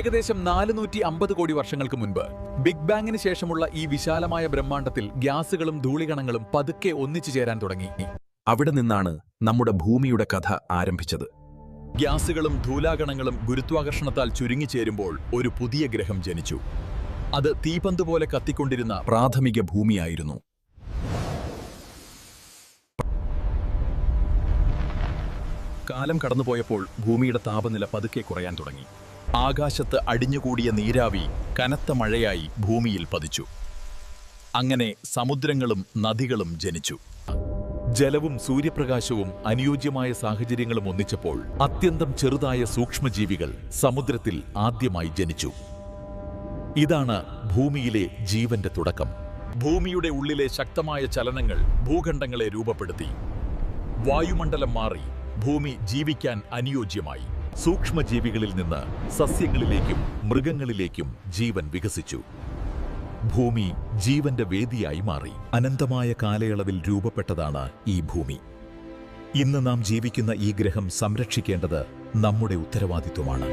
ഏകദേശം 450 കോടി വർഷങ്ങൾക്ക് മുൻപ് ബിഗ് ബാങ്ങിന് ശേഷമുള്ള ഈ വിശാലമായ ബ്രഹ്മാണ്ഡത്തിൽ ഗ്യാസുകളും ധൂളികണങ്ങളും പതുക്കെ ഒന്നിച്ചു ചേരാൻ തുടങ്ങി. അവിടെ നിന്നാണ് നമ്മുടെ ഭൂമിയുടെ കഥ ആരംഭിച്ചത്. ഗ്യാസുകളും ധൂലാകണങ്ങളും ഗുരുത്വാകർഷണത്താൽ ചുരുങ്ങിച്ചേരുമ്പോൾ ഒരു പുതിയ ഗ്രഹം ജനിച്ചു. അത് തീപന്ത് പോലെ കത്തിക്കൊണ്ടിരുന്ന പ്രാഥമിക ഭൂമിയായിരുന്നു. കാലം കടന്നുപോയപ്പോൾ ഭൂമിയുടെ താപനില പതുക്കെ കുറയാൻ തുടങ്ങി. ആകാശത്ത് അടിഞ്ഞുകൂടിയ നീരാവി കനത്ത മഴയായി ഭൂമിയിൽ പതിച്ചു. അങ്ങനെ സമുദ്രങ്ങളും നദികളും ജനിച്ചു. ജലവും സൂര്യപ്രകാശവും അനുയോജ്യമായ സാഹചര്യങ്ങളും ഒന്നിച്ചപ്പോൾ അത്യന്തം ചെറുതായ സൂക്ഷ്മജീവികൾ സമുദ്രത്തിൽ ആദ്യമായി ജനിച്ചു. ഇതാണ് ഭൂമിയിലെ ജീവന്റെ തുടക്കം. ഭൂമിയുടെ ഉള്ളിലെ ശക്തമായ ചലനങ്ങൾ ഭൂഖണ്ഡങ്ങളെ രൂപപ്പെടുത്തി. വായുമണ്ഡലം മാറി ഭൂമി ജീവിക്കാൻ അനുയോജ്യമായി. സൂക്ഷ്മജീവികളിൽ നിന്ന് സസ്യങ്ങളിലേക്കും മൃഗങ്ങളിലേക്കും ജീവൻ വികസിച്ചു. ഭൂമി ജീവന്റെ വേദിയായി മാറി. അനന്തമായ കാലയളവിൽ രൂപപ്പെട്ടതാണ് ഈ ഭൂമി. ഇന്ന് നാം ജീവിക്കുന്ന ഈ ഗ്രഹം സംരക്ഷിക്കേണ്ടത് നമ്മുടെ ഉത്തരവാദിത്വമാണ്.